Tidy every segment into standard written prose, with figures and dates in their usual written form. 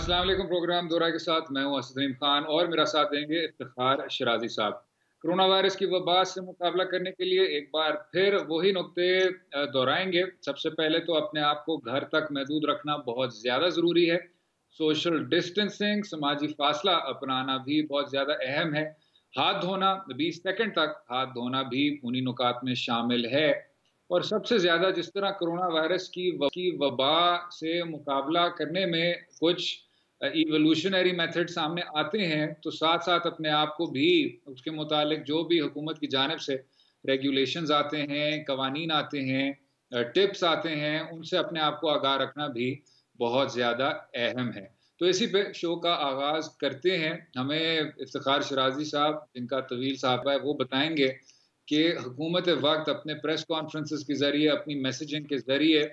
अस्सलाम वालेकुम। प्रोग्राम दोहरा के साथ मैं हूं असद खान और मेरा साथ देंगे इफ्तिखार शिराजी साहब। कोरोना वायरस की वबा से मुकाबला करने के लिए एक बार फिर वही नुक्ते दोहराएंगे। सबसे पहले तो अपने आप को घर तक महदूद रखना बहुत ज़्यादा ज़रूरी है। सोशल डिस्टेंसिंग, समाजी फासला अपनाना भी बहुत ज़्यादा अहम है। हाथ धोना, 20 सेकंड तक हाथ धोना भी उन्हीं नुकात में शामिल है। और सबसे ज़्यादा जिस तरह कोरोना वायरस की वबा से मुकाबला करने में कुछ इवोल्यूशनरी मेथड सामने आते हैं, तो साथ साथ अपने आप को भी उसके मुतालिक जो भी हुकूमत की जानिब से रेगुलेशंस आते हैं, कवानीन आते हैं, टिप्स आते हैं, उनसे अपने आप को आगाह रखना भी बहुत ज़्यादा अहम है। तो इसी पे शो का आगाज़ करते हैं। हमें इफ्तिखार शिराजी साहब, जिनका तवील साहब है, वो बताएंगे कि हुकूमत वक्त अपने प्रेस कॉन्फ्रेंसेस के ज़रिए, अपनी मैसेजिंग के ज़रिए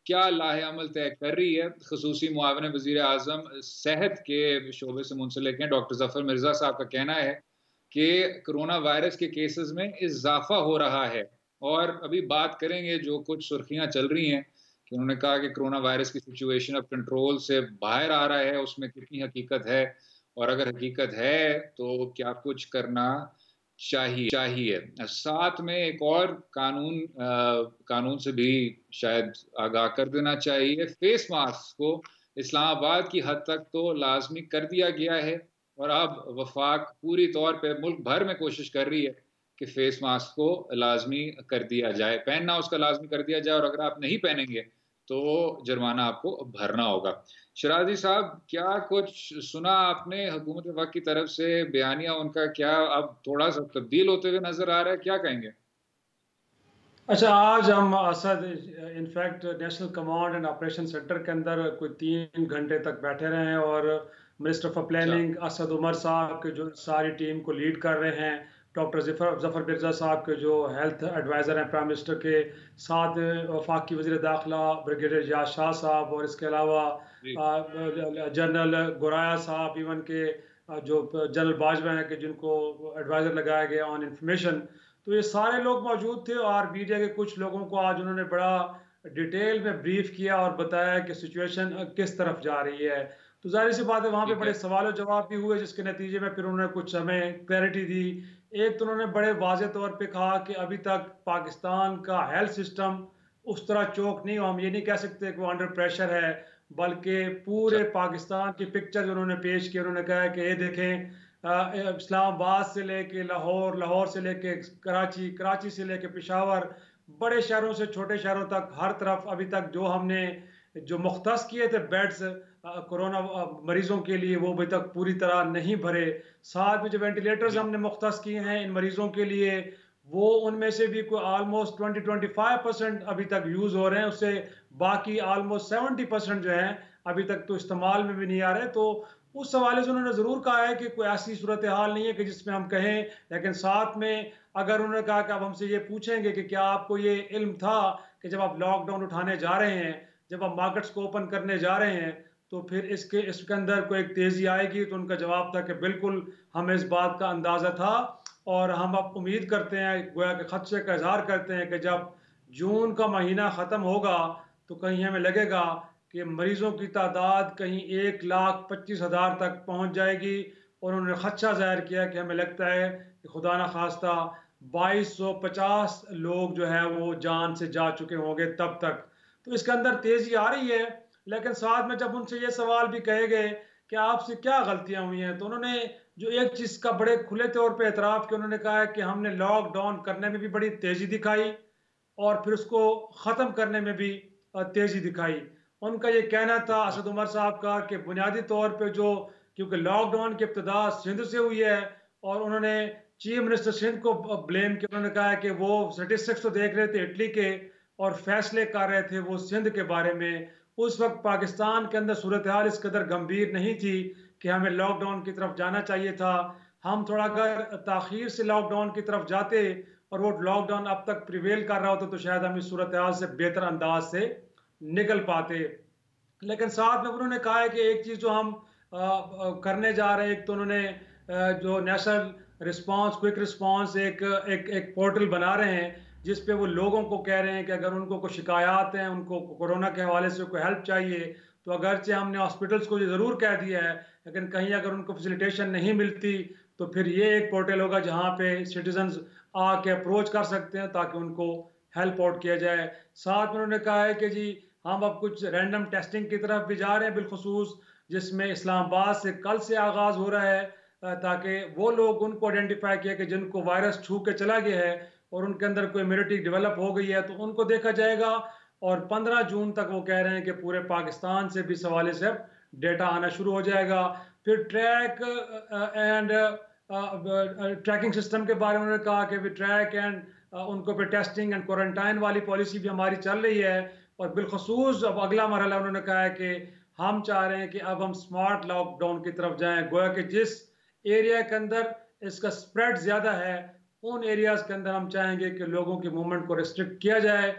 क्या लाहे-अमल तय कर रही है। ख़ुसूसी मुआविन वज़ीर आज़म सेहत के शोबे से मुंसलिक हैं डॉक्टर ज़फ़र मिर्ज़ा साहब का कहना है कि कोरोना वायरस के केसेस में इज़ाफ़ा हो रहा है। और अभी बात करेंगे जो कुछ सुर्खियाँ चल रही हैं कि उन्होंने कहा कि कोरोना वायरस की सिचुएशन अब कंट्रोल से बाहर आ रहा है, उसमें कितनी हकीकत है और अगर हकीकत है तो क्या कुछ करना चाहिए। साथ में एक और कानून से भी शायद आगाह कर देना चाहिए। फेस मास्क को इस्लामाबाद की हद तक तो लाजमी कर दिया गया है और अब वफाक पूरी तौर पे मुल्क भर में कोशिश कर रही है कि फेस मास्क को लाजमी कर दिया जाए, पहनना उसका लाजमी कर दिया जाए और अगर आप नहीं पहनेंगे तो जुर्माना आपको भरना होगा। शिराजी साहब, क्या कुछ सुना आपने हुकूमत वक्त की तरफ से बयानिया उनका, क्या अब थोड़ा सा तब्दील होते हुए नजर आ रहा है, क्या कहेंगे? अच्छा, आज हम Asad in fact national command and operation centre के अंदर कोई 3 घंटे तक बैठे रहे हैं और मिनिस्टर फॉर अच्छा। प्लानिंग असद उमर साहब के जो सारी टीम को लीड कर रहे हैं, डॉक्टर जफर मिर्ज़ा साहब के जो हेल्थ एडवाइज़र हैं प्राइम मिनिस्टर के साथ, वफाकी वज़ीर दाखिला ब्रिगेडियर याद शाह साहब और इसके अलावा जी। जनरल गोराया साहब, इवन के जो जनरल बाजवा हैं कि जिनको एडवाइज़र लगाया गया ऑन इंफॉर्मेशन। तो ये सारे लोग मौजूद थे और मीडिया के कुछ लोगों को आज उन्होंने बड़ा डिटेल में ब्रीफ किया और बताया कि सिचुएशन किस तरफ जा रही है। तो जाहिर सी बात है वहाँ पे ठीक बड़े है। सवाल और जवाब भी हुए, जिसके नतीजे में फिर उन्होंने कुछ हमें क्लैरिटी दी। एक तो उन्होंने बड़े वाज़े तौर पे कहा कि अभी तक पाकिस्तान का हेल्थ सिस्टम उस तरह चौक नहीं हो, हम ये नहीं कह सकते कि वो अंडर प्रेशर है, बल्कि अच्छा। पूरे पाकिस्तान की पिक्चर उन्होंने पेश की। उन्होंने कहा कि ये देखें, इस्लामाबाद से लेके लाहौर, लाहौर से लेके कराची, कराची से लेके पेशावर, बड़े शहरों से छोटे शहरों तक हर तरफ अभी तक जो हमने जो मुख्तस किए थे बेड्स कोरोना मरीजों के लिए, वो अभी तक पूरी तरह नहीं भरे। साथ में जो वेंटिलेटर्स जी। हमने मुख्तस किए हैं इन मरीजों के लिए, वो उनमें से भी कोई ऑलमोस्ट 20-25% अभी तक यूज़ हो रहे हैं, उससे बाकी ऑलमोस्ट 70% जो हैं अभी तक तो इस्तेमाल में भी नहीं आ रहे। तो उस हवाले से उन्होंने ज़रूर कहा है कि कोई ऐसी सूरत हाल नहीं है कि जिसमें हम कहें, लेकिन साथ में अगर उन्होंने कहा कि अब हमसे ये पूछेंगे कि क्या आपको ये इल्म था कि जब आप लॉकडाउन उठाने जा रहे हैं, जब आप मार्केट्स को ओपन करने जा रहे हैं, तो फिर इसके अंदर कोई एक तेज़ी आएगी। तो उनका जवाब था कि बिल्कुल हमें इस बात का अंदाज़ा था और हम अब उम्मीद करते हैं, गोया के खदशे का इजहार करते हैं कि जब जून का महीना ख़त्म होगा तो कहीं हमें लगेगा कि मरीजों की तादाद कहीं 1,25,000 तक पहुंच जाएगी। और उन्होंने खदशा जाहिर किया कि हमें लगता है कि खुदा न खास्ता 2250 लोग जो है वो जान से जा चुके होंगे तब तक। तो इसके अंदर तेज़ी आ रही है। लेकिन साथ में जब उनसे ये सवाल भी कहे गए कि आपसे क्या गलतियां हुई हैं, तो उन्होंने जो एक चीज़ का बड़े खुले तौर पे एतराफ़ किया, उन्होंने कहा है कि हमने लॉकडाउन करने में भी बड़ी तेज़ी दिखाई और फिर उसको ख़त्म करने में भी तेज़ी दिखाई। उनका ये कहना था अच्छा। असद उमर साहब का कि बुनियादी तौर पे जो, क्योंकि लॉकडाउन की इब्तिदा सिंध से हुई है और उन्होंने चीफ मिनिस्टर सिंध को ब्लेम किया। उन्होंने कहा कि वो स्टेटिस्टिक्स तो देख रहे थे इटली के और फैसले कर रहे थे वो सिंध के बारे में। उस वक्त पाकिस्तान के अंदर सूरत हाल इस कदर गंभीर नहीं थी कि हमें लॉकडाउन की तरफ जाना चाहिए था। हम थोड़ा अगर ताखीर से लॉकडाउन की तरफ जाते और वो लॉकडाउन अब तक प्रिवेल कर रहा होता तो शायद हम इस सूरत हाल से बेहतर अंदाज से निकल पाते। लेकिन साथ में उन्होंने कहा है कि एक चीज़ जो हम करने जा रहे हैं, एक तो उन्होंने जो नेशनल रिस्पांस क्विक रिस्पांस एक एक एक पोर्टल बना रहे हैं जिस पे वो लोगों को कह रहे हैं कि अगर उनको कोई शिकायत हैं, उनको कोरोना के हवाले से कोई हेल्प चाहिए, तो अगरचे हमने हॉस्पिटल्स को ये ज़रूर कह दिया है, लेकिन कहीं अगर उनको फैसिलिटेशन नहीं मिलती तो फिर ये एक पोर्टल होगा जहाँ पे सिटीजन्स आके अप्रोच कर सकते हैं ताकि उनको हेल्प आउट किया जाए। साथ में उन्होंने कहा है कि जी हम अब कुछ रैंडम टेस्टिंग की तरफ भी जा रहे हैं बिलखुसूस, जिसमें इस्लामाबाद से कल से आगाज़ हो रहा है, ताकि वो लोग उनको आइडेंटिफाई किया कि जिनको वायरस छू के चला गया है और उनके अंदर कोई इम्यूनिटी डेवलप हो गई है तो उनको देखा जाएगा। और 15 जून तक वो कह रहे हैं कि पूरे पाकिस्तान से भी सवाल से डेटा आना शुरू हो जाएगा। फिर ट्रैक एंड ट्रैकिंग सिस्टम के बारे में उन्होंने कहा कि ट्रैक एंड उनको पे टेस्टिंग एंड क्वारंटाइन वाली पॉलिसी भी हमारी चल रही है। और बिलखसूस अब अगला मरहला उन्होंने कहा है कि हम चाह रहे हैं कि अब हम स्मार्ट लॉकडाउन की तरफ जाएं, गोया कि जिस एरिया के अंदर इसका स्प्रेड ज़्यादा है उन एरियाज़ के अंदर हम चाहेंगे कि लोगों की मूवमेंट को रिस्ट्रिक्ट किया जाए।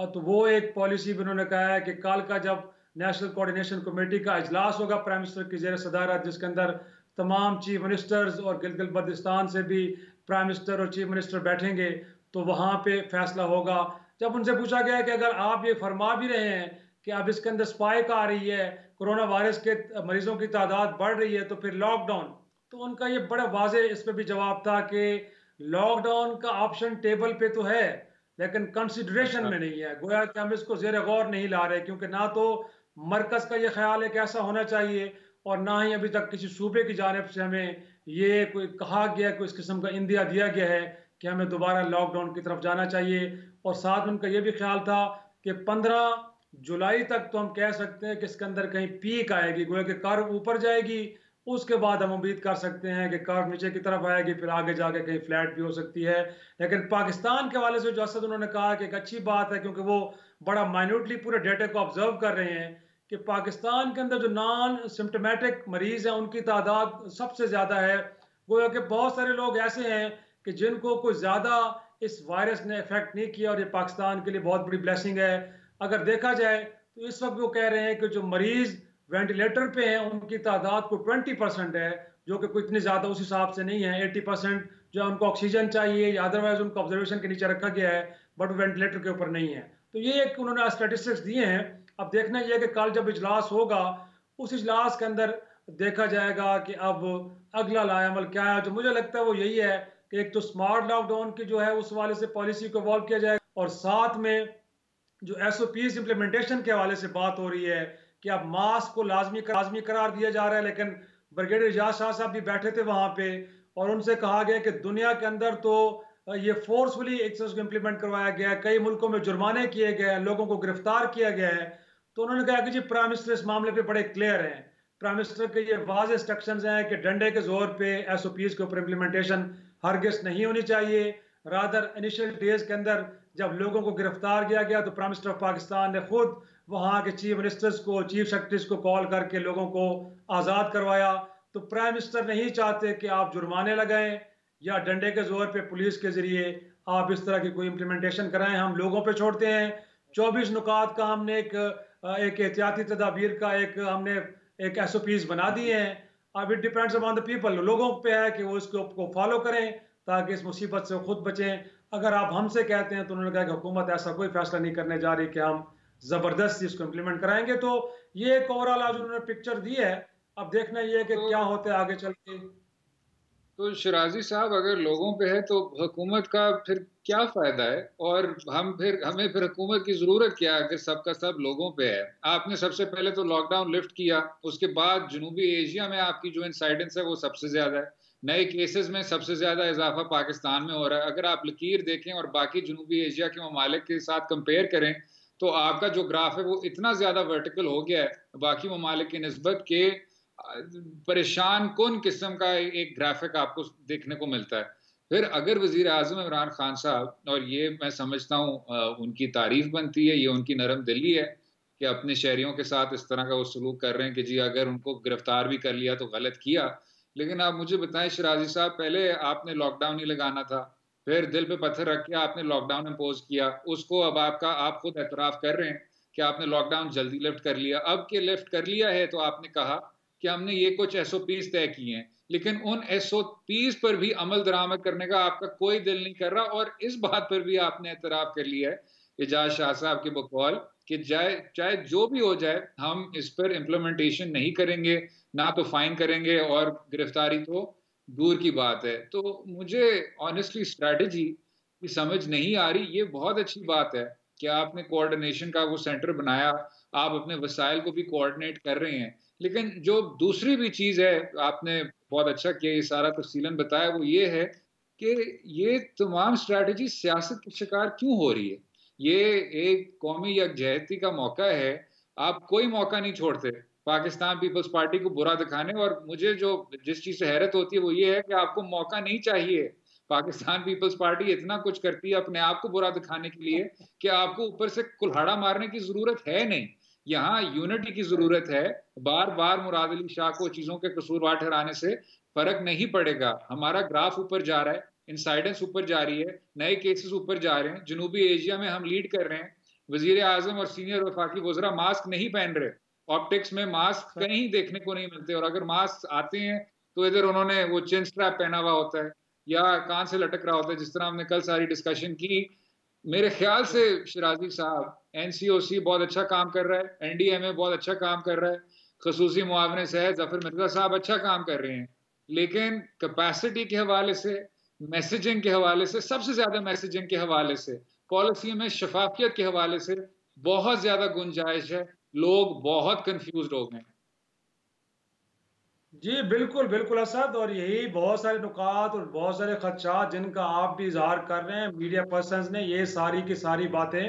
तो वो एक पॉलिसी भी उन्होंने कहा है कि कल का जब नेशनल कोऑर्डिनेशन कमेटी का इजलास होगा प्राइम मिनिस्टर की ज़ेर सदारत, जिसके अंदर तमाम चीफ मिनिस्टर्स और गिलगित बल्तिस्तान से भी प्राइम मिनिस्टर और चीफ मिनिस्टर बैठेंगे, तो वहाँ पे फैसला होगा। जब उनसे पूछा गया कि अगर आप ये फरमा भी रहे हैं कि अब इसके अंदर स्पाइक आ रही है, कोरोना वायरस के मरीजों की तादाद बढ़ रही है, तो फिर लॉकडाउन, तो उनका ये बड़ा वाजे इस पर भी जवाब था कि लॉकडाउन का ऑप्शन टेबल पे तो है लेकिन कंसिडरेशन अच्छा। में नहीं है। गोया कि हम इसको जेर गौर नहीं ला रहे, क्योंकि ना तो मरकज का ये ख्याल है कि ऐसा होना चाहिए और ना ही अभी तक किसी सूबे की जानिब से हमें ये कोई कहा गया, कोई इस किस्म का इंदिया दिया गया है कि हमें दोबारा लॉकडाउन की तरफ जाना चाहिए। और साथ में उनका ये भी ख्याल था कि 15 जुलाई तक तो हम कह सकते हैं कि इसके अंदर कहीं पीक आएगी, गोया कि कर्व ऊपर जाएगी, उसके बाद हम उम्मीद कर सकते हैं कि कर्व नीचे की तरफ आएगी, फिर आगे जाके कहीं फ्लैट भी हो सकती है। लेकिन पाकिस्तान के हवाले से जो असद उन्होंने कहा कि एक अच्छी बात है, क्योंकि वो बड़ा माइन्यूटली पूरे डेटा को ऑब्जर्व कर रहे हैं कि पाकिस्तान के अंदर जो नॉन सिम्टोमेटिक मरीज हैं उनकी तादाद सबसे ज़्यादा है। गोया कि बहुत सारे लोग ऐसे हैं कि जिनको कोई ज़्यादा इस वायरस ने इफेक्ट नहीं किया और ये पाकिस्तान के लिए बहुत बड़ी ब्लेसिंग है। अगर देखा जाए तो इस वक्त वो कह रहे हैं कि जो मरीज वेंटिलेटर पे हैं उनकी तादाद को 20% है, जो कि कोई इतनी ज़्यादा उस हिसाब से नहीं है। 80% जो है उनको ऑक्सीजन चाहिए या अदरवाइज उनको ऑब्जर्वेशन के नीचे रखा गया है, बट वेंटिलेटर के ऊपर नहीं है। तो ये एक उन्होंने स्टेटिस्टिक्स दिए हैं। अब देखना ये है कि कल जब इजलास होगा उस इजलास के अंदर देखा जाएगा कि अब अगला लाएअमल क्या है। जो मुझे लगता है वो यही है कि एक तो स्मार्ट लॉकडाउन की जो है उस वाले से पॉलिसी को इवॉल्व किया जाएगा, और साथ में जो एसओपीज इम्प्लीमेंटेशन के हवाले से बात हो रही है कि अब मास्क को लाजमी करार दिया जा रहा है। लेकिन ब्रिगेडियर इजाज शाह साहब भी बैठे थे वहां पे और उनसे कहा गया कि दुनिया के अंदर तो ये फोर्सफुली एक चीज को इम्प्लीमेंट करवाया गया है, कई मुल्कों में जुर्माने किए गए हैं, लोगों को गिरफ्तार किया गया है। तो उन्होंने कहा कि जी प्राइम मिनिस्टर इस मामले पे बड़े क्लियर हैं, प्राइम मिनिस्टर के ये वाज़ेह इंस्ट्रक्शंस हैं कि डंडे के जोर पे एसओपीज के ऊपर इम्प्लीमेंटेशन हरगिज़ नहीं होनी चाहिए। रादर इनिशियल डेज के अंदर जब लोगों को गिरफ्तार किया गया तो प्राइम मिनिस्टर ऑफ पाकिस्तान ने खुद वहाँ के चीफ मिनिस्टर्स को, चीफ सेक्रेटरीज को कॉल करके लोगों को आज़ाद करवाया। तो प्राइम मिनिस्टर नहीं चाहते कि आप जुर्माने लगाएं या डंडे के जोर पे पुलिस के जरिए आप इस तरह की कोई इम्प्लीमेंटेशन कराएं, हम लोगों पे छोड़ते हैं। 24 नुकात का हमने एक एहतियाती तदाबीर का हमने एक एसओपीज बना दिए हैं। अब it depends upon the people, लोगों पे है कि वो इसको फॉलो करें ताकि इस मुसीबत से खुद बचें। अगर आप हमसे कहते हैं तो उन्होंने कहा कि हुकूमत ऐसा कोई फैसला नहीं करने जा रही कि हम जबरदस्ती इसको इम्प्लीमेंट कराएंगे। तो ये एक ओवरऑल आज उन्होंने पिक्चर दी है। अब देखना ये है कि तो क्या होता है आगे चल के। तो शिराजी साहब, अगर लोगों पे है तो हुकूमत का फिर क्या फायदा है, और हमें फिर हुकूमत की जरूरत क्या है अगर सबका सब लोगों पे है। आपने सबसे पहले तो लॉकडाउन लिफ्ट किया, उसके बाद जनूबी एशिया में आपकी जो इंसाइडेंस है वो सबसे ज्यादा है, नए केसेस में सबसे ज्यादा इजाफा पाकिस्तान में हो रहा है। अगर आप लकीर देखें और बाकी जनूबी एशिया के ममालिक के साथ कंपेयर करें तो आपका जो ग्राफ है वो इतना ज्यादा वर्टिकल हो गया है बाकी ममालिक की निस्बत के परेशान कौन किस्म का एक ग्राफिक आपको देखने को मिलता है। फिर अगर वजीर आजम इमरान खान साहब, और ये मैं समझता हूँ उनकी तारीफ बनती है, ये उनकी नरम दिली है कि अपने शहरियों के साथ इस तरह का वो सलूक कर रहे हैं कि जी अगर उनको गिरफ्तार भी कर लिया तो गलत किया। लेकिन आप मुझे बताएं शिराजी साहब, पहले आपने लॉकडाउन ही लगाना था, फिर दिल पे पत्थर रख के आपने लॉकडाउन इम्पोज किया, उसको अब आप खुद एतराफ कर रहे हैं कि आपने लॉकडाउन जल्दी लिफ्ट कर लिया। अब के लिफ्ट कर लिया है तो आपने कहा कि हमने ये कुछ एसओपीज तय किए हैं, लेकिन उन एसओपीज पर भी अमल दरामद करने का आपका कोई दिल नहीं कर रहा। और इस बात पर भी आपने एतराफ कर लिया है एजाज शाह साहब के बकौल कि चाहे चाहे जो भी हो जाए, हम इस पर इम्प्लीमेंटेशन नहीं करेंगे, ना तो फाइन करेंगे और गिरफ्तारी तो दूर की बात है। तो मुझे ऑनेस्टली स्ट्रैटेजी की समझ नहीं आ रही। ये बहुत अच्छी बात है कि आपने कोऑर्डिनेशन का वो सेंटर बनाया, आप अपने वसाइल को भी कोऑर्डिनेट कर रहे हैं। लेकिन जो दूसरी भी चीज़ है, आपने बहुत अच्छा किया, ये सारा तफसीलन बताया, वो ये है कि ये तमाम स्ट्रैटेजी सियासत के शिकार क्यों हो रही है? ये एक कौमी यकजहती का मौका है, आप कोई मौका नहीं छोड़ते पाकिस्तान पीपल्स पार्टी को बुरा दिखाने। और मुझे जो जिस चीज़ से हैरत होती है वो ये है कि आपको मौका नहीं चाहिए। पाकिस्तान पीपल्स पार्टी इतना कुछ करती है अपने आप को बुरा दिखाने के लिए कि आपको ऊपर से कुल्हाड़ा मारने की ज़रूरत है नहीं। यहाँ यूनिटी की ज़रूरत है। बार-बार मुराद अली शाह को चीज़ों के कसूरवार ठहराने से फ़र्क नहीं पड़ेगा। हमारा ग्राफ ऊपर जा रहा है, इंसाइडेंस ऊपर जा रही है, नए केसेस ऊपर जा रहे हैं, जनूबी एशिया में हम लीड कर रहे हैं। वज़ीर आज़म और सीनियर वफाकी वज़रा मास्क नहीं पहन रहे, ऑप्टिक्स में मास्क कहीं देखने को नहीं मिलते, और अगर मास्क आते हैं तो इधर उन्होंने वो चिन स्ट्रैप पहना हुआ होता है या कान से लटक रहा होता है, जिस तरह हमने कल सारी डिस्कशन की। मेरे ख्याल से शिराजी साहब, एनसीओसी बहुत अच्छा काम कर रहा है, एनडीएमए बहुत अच्छा काम कर रहा है, खसूसी मुआवने से जफर मिर्जा साहब अच्छा काम कर रहे हैं, लेकिन कैपेसिटी के हवाले से, मैसेजिंग के हवाले से, सबसे ज्यादा मैसेजिंग के हवाले से, पॉलिसी में शफाफियत के हवाले से बहुत ज्यादा गुंजाइश है। लोग बहुत कंफ्यूज हो गए हैं। जी बिल्कुल बिल्कुल असद, और यही बहुत सारे नुकात और बहुत सारे खदशात जिनका आप भी इजहार कर रहे हैं, मीडिया पर्सनस ने ये सारी की सारी बातें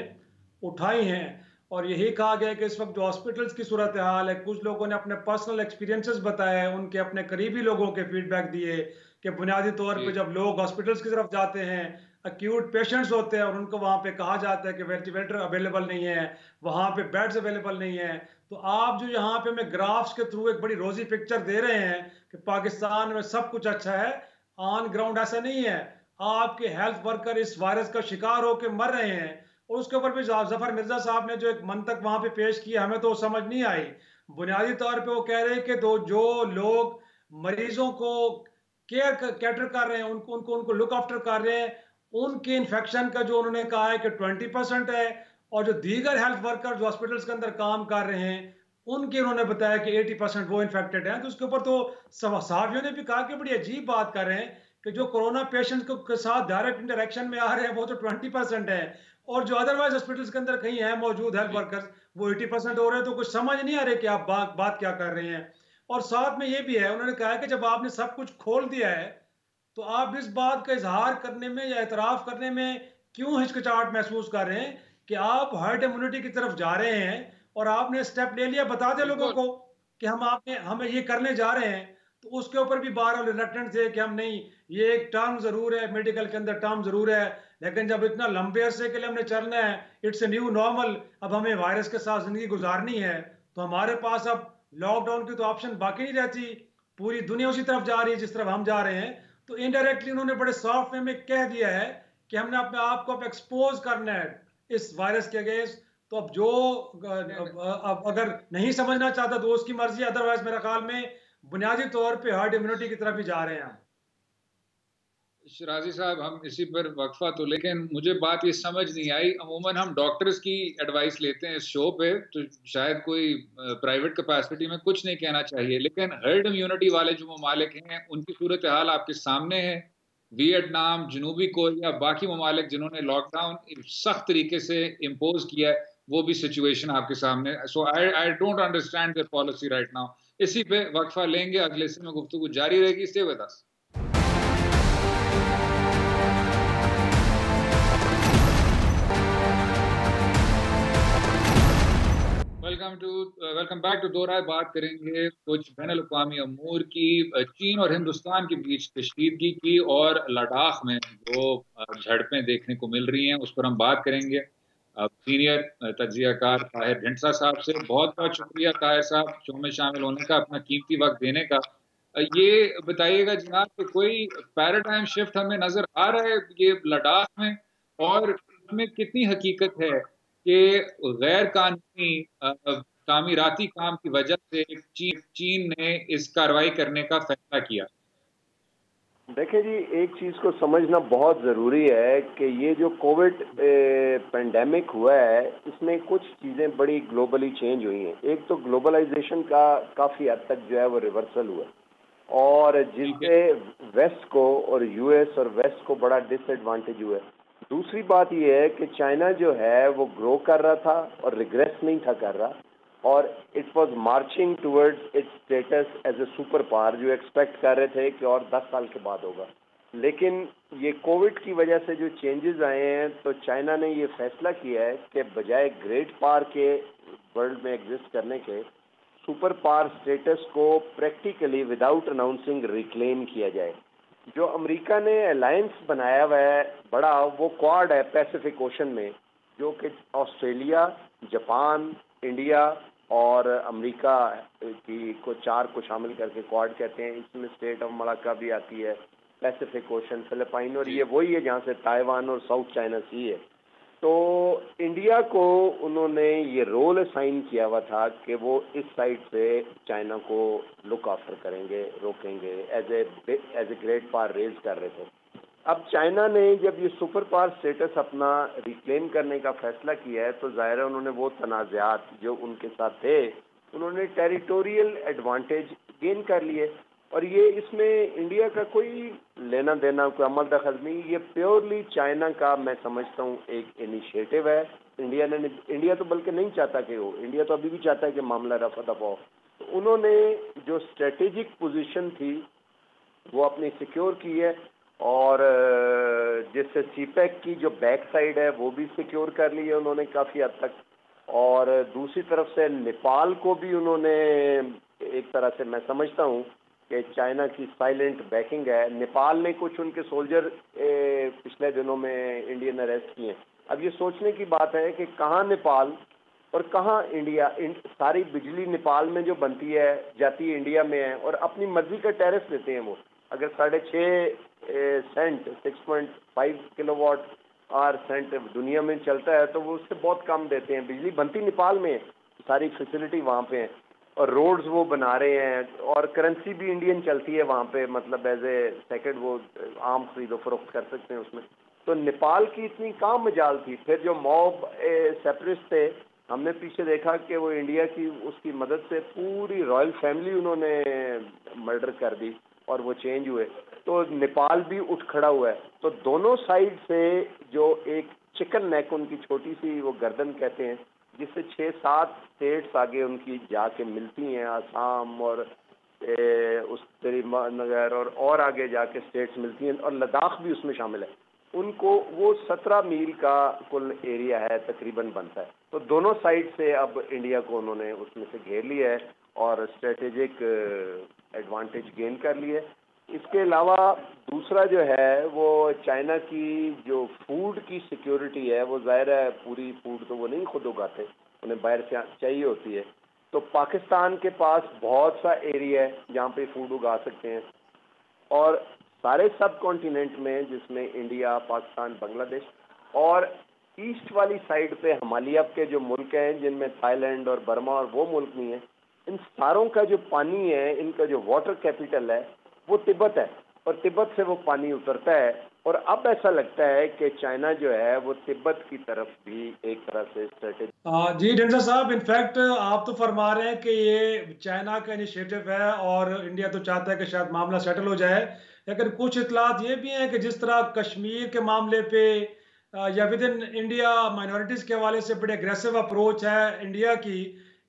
उठाई हैं। और यही कहा गया है कि इस वक्त जो हॉस्पिटल्स की सूरत हाल है, कुछ लोगों ने अपने पर्सनल एक्सपीरियंसेस बताए हैं, उनके अपने करीबी लोगों के फीडबैक दिए कि बुनियादी तौर जी। पर जब लोग हॉस्पिटल्स की तरफ जाते हैं, अक्यूट पेशेंट्स होते हैं और उनको वहाँ पे कहा जाता है कि वेंटिलेटर अवेलेबल नहीं है, वहाँ पे बेड्स अवेलेबल नहीं है। तो आप जो यहाँ पे हमें ग्राफ्स के थ्रू एक बड़ी रोजी पिक्चर दे रहे हैं कि पाकिस्तान में सब कुछ अच्छा है, ऑन ग्राउंड ऐसा नहीं है। आपके हेल्थ वर्कर इस वायरस का शिकार होकर मर रहे हैं। और उसके ऊपर भी जफर मिर्जा साहब ने जो एक मंतक वहां पे पेश किया, हमें तो समझ नहीं आई। बुनियादी तौर पे वो कह रहे हैं कि जो लोग मरीजों को कैटर कर रहे हैं, उनको उनको उनको लुक आफ्टर कर रहे हैं, उनके इन्फेक्शन का जो उन्होंने कहा है कि 20% है। और जो दीगर हेल्थ वर्कर जो हॉस्पिटल्स के अंदर काम कर रहे हैं, उनके उन्होंने बताया कि 80% वो इन्फेक्टेड हैं। तो उसके ऊपर तो सहाफियों ने भी कहा कि बड़ी अजीब बात कर रहे हैं कि जो कोरोना पेशेंट के साथ डायरेक्ट इंटरेक्शन में आ रहे हैं वो तो 20% है, और जो अदरवाइज हॉस्पिटल्स के अंदर कहीं है मौजूद हेल्थ वर्कर्स वो 80% हो रहे हैं। तो कुछ समझ नहीं आ रहे कि आप बात क्या कर रहे हैं। और साथ में ये भी है, उन्होंने कहा है कि जब आपने सब कुछ खोल दिया है तो आप इस बात का इजहार करने में या एतराफ़ करने में क्यों हिचकिचाहट महसूस कर रहे हैं कि आप हर्ड इम्यूनिटी की तरफ जा रहे हैं और आपने स्टेप ले लिया, बता दें लोगों बिल्कुल। को कि हमें ये करने जा रहे हैं। तो उसके ऊपर भी बार रिलक्टेंट थे कि हम नहीं, ये एक टर्म जरूर है, मेडिकल के अंदर टर्म जरूर है, लेकिन जब इतना लंबे अरसे के लिए हमने चलना है, इट्स ए न्यू नॉर्मल, अब हमें वायरस के साथ जिंदगी गुजारनी है, तो हमारे पास अब लॉकडाउन की तो ऑप्शन बाकी नहीं रहती। पूरी दुनिया उसी तरफ जा रही है जिस तरफ हम जा रहे हैं। तो इनडायरेक्टली उन्होंने बड़े सॉफ्ट वे में कह दिया है कि हमने अपने आप को अब एक्सपोज करना है इस वायरस के अगेंस्ट। तो अब जो अब अगर नहीं समझना चाहता तो उसकी मर्जी, अदरवाइज मेरे ख्याल में बुनियादी तौर पे हर्ड इम्यूनिटी की तरफ ही जा रहे हैं हम। शराजी साहब, हम इसी पर वक्फा तो, लेकिन मुझे बात ये समझ नहीं आई। अमूमन हम डॉक्टर्स की एडवाइस लेते हैं इस शो पे, तो शायद कोई प्राइवेट कैपेसिटी में कुछ नहीं कहना चाहिए, लेकिन हर्ड इम्यूनिटी वाले जो ममालिक हैं उनकी सूरत हाल आपके सामने है। वियतनाम, जनूबी कोरिया, बाकी ममालिक जिन्होंने लॉकडाउन सख्त तरीके से इम्पोज किया है, वो भी सिचुएशन आपके सामने। So I I don't understand their policy right now. इसी पे वक्फा लेंगे, अगले से में गुफ्तगू जारी रहेगी। Stay with us. Welcome back to Do Raay. बात करेंगे कुछ बैनुल अक़वामी अमूर की, चीन और हिंदुस्तान के बीच कशीदगी की और लद्दाख में जो झड़पें देखने को मिल रही हैं उस पर हम बात करेंगे। सीनियर तज्ज़ियाकार ताहिर ढिंडसा साहब से बहुत बहुत शुक्रिया ताहिर साहब, शो में शामिल होने का, अपना कीमती वक्त देने का। ये बताइएगा जनाब कि कोई पैराडाइम शिफ्ट हमें नजर आ रहा है ये लद्दाख में, और इसमें कितनी हकीकत है कि गैर कानूनी तामीराती काम की वजह से चीन ने इस कार्रवाई करने का फैसला किया? देखिए जी, एक चीज को समझना बहुत जरूरी है कि ये जो कोविड पेंडेमिक हुआ है, इसमें कुछ चीजें बड़ी ग्लोबली चेंज हुई हैं। एक तो ग्लोबलाइजेशन का काफी हद तक जो है वो रिवर्सल हुआ है, और ठीक है। जिससे वेस्ट को और यूएस और वेस्ट को बड़ा डिसएडवांटेज हुआ है। दूसरी बात यह है कि चाइना जो है वो ग्रो कर रहा था और रिग्रेस नहीं था कर रहा, और it was marching towards its status as a super power, जो एक्सपेक्ट कर रहे थे कि और 10 साल के बाद होगा। लेकिन ये कोविड की वजह से जो चेंजेस आए हैं, तो चाइना ने ये फैसला किया है कि बजाय ग्रेट पावर के वर्ल्ड में एग्जिस्ट करने के, सुपर पावर स्टेटस को प्रैक्टिकली विदाउट अनाउंसिंग रिक्लेम किया जाए। जो अमेरिका ने अलायंस बनाया हुआ है बड़ा, वो क्वाड है पैसिफिक ओशन में, जो कि ऑस्ट्रेलिया, जापान, इंडिया और अमेरिका की को चार को शामिल करके क्वाड कहते हैं। इसमें स्टेट ऑफ मलाक्का भी आती है, पैसिफिक ओशन, फिलिपाइन, और जी। ये वही है जहाँ से ताइवान और साउथ चाइना सी है। तो इंडिया को उन्होंने ये रोल असाइन किया हुआ था कि वो इस साइड से चाइना को लुक आफ्टर करेंगे, रोकेंगे, as a great power raise कर रहे थे। अब चाइना ने जब ये सुपर पावर स्टेटस अपना रिक्लेम करने का फैसला किया है, तो जाहिर है उन्होंने वो तनाज़ात जो उनके साथ थे, उन्होंने टेरिटोरियल एडवांटेज गेन कर लिए। और ये इसमें इंडिया का कोई लेना देना, कोई अमल दखल नहीं, ये प्योरली चाइना का मैं समझता हूँ एक इनिशिएटिव है। इंडिया तो बल्कि नहीं चाहता कि हो, इंडिया तो अभी भी चाहता है कि मामला रफा दफा हो। तो उन्होंने जो स्ट्रेटेजिक पोजीशन थी वो अपनी सिक्योर की है, और जिससे सीपैक की जो बैक साइड है वो भी सिक्योर कर ली है उन्होंने काफ़ी हद तक। और दूसरी तरफ से नेपाल को भी उन्होंने एक तरह से, मैं समझता हूँ कि चाइना की साइलेंट बैकिंग है। नेपाल ने कुछ उनके सोल्जर पिछले दिनों में इंडियन अरेस्ट किए। अब ये सोचने की बात है कि कहाँ नेपाल और कहाँ इंडिया। सारी बिजली नेपाल में जो बनती है जाती है इंडिया में है, और अपनी मर्जी का टैरिफ देते हैं वो। अगर 6.5 सेंट 6.5 किलोवाट आर सेंट दुनिया में चलता है, तो वो उससे बहुत कम देते हैं। बिजली बनती नेपाल में है, सारी फैसिलिटी वहाँ पे है, और रोड्स वो बना रहे हैं, और करेंसी भी इंडियन चलती है वहाँ पे, मतलब एज ए सेकेंड वो आम खरीदो फरोख्त कर सकते हैं उसमें। तो नेपाल की इतनी कहाँ मजाल थी। फिर जो मॉब सेपरेटिस्ट थे, हमने पीछे देखा कि वो इंडिया की उसकी मदद से पूरी रॉयल फैमिली उन्होंने मर्डर कर दी, और वो चेंज हुए। तो नेपाल भी उठ खड़ा हुआ है। तो दोनों साइड से जो एक चिकन नेक, उनकी छोटी सी वो गर्दन कहते हैं, जिससे 6-7 स्टेट्स आगे उनकी जाके मिलती हैं, आसाम और उस श्रीनगर और आगे जाके स्टेट्स मिलती हैं, और लद्दाख भी उसमें शामिल है। उनको वो 17 मील का कुल एरिया है तकरीबन बनता है। तो दोनों साइड से अब इंडिया को उन्होंने उसमें से घेर लिया है और स्ट्रेटेजिक एडवांटेज गेन कर लिए। इसके अलावा दूसरा जो है वो चाइना की जो फूड की सिक्योरिटी है, वो जाहिर है पूरी फूड तो वो नहीं खुद उगाते, उन्हें बाहर से चाहिए होती है। तो पाकिस्तान के पास बहुत सा एरिया है जहाँ पे फूड उगा सकते हैं, और सारे सब कॉन्टिनेंट में, जिसमें इंडिया, पाकिस्तान, बांग्लादेश, और ईस्ट वाली साइड पे हिमालय के जो मुल्क हैं जिनमें थाईलैंड और बर्मा और वो मुल्क नहीं है, इन सारों का जो पानी है, इनका जो वाटर कैपिटल है वो तिब्बत है, और तिब्बत से वो पानी उतरता है। और अब ऐसा लगता है कि चाइना जो है वो तिब्बत की तरफ भी एक तरह से स्ट्रेटेजी। जी डेंजर साहब, इनफैक्ट आप तो फरमा रहे हैं कि ये चाइना का इनिशिएटिव है और इंडिया तो चाहता है कि शायद मामला सेटल हो जाए, लेकिन कुछ इतलात ये भी हैं कि जिस तरह कश्मीर के मामले पे या विद इन इंडिया माइनॉरिटीज के हवाले से बड़े अग्रेसिव अप्रोच है इंडिया की,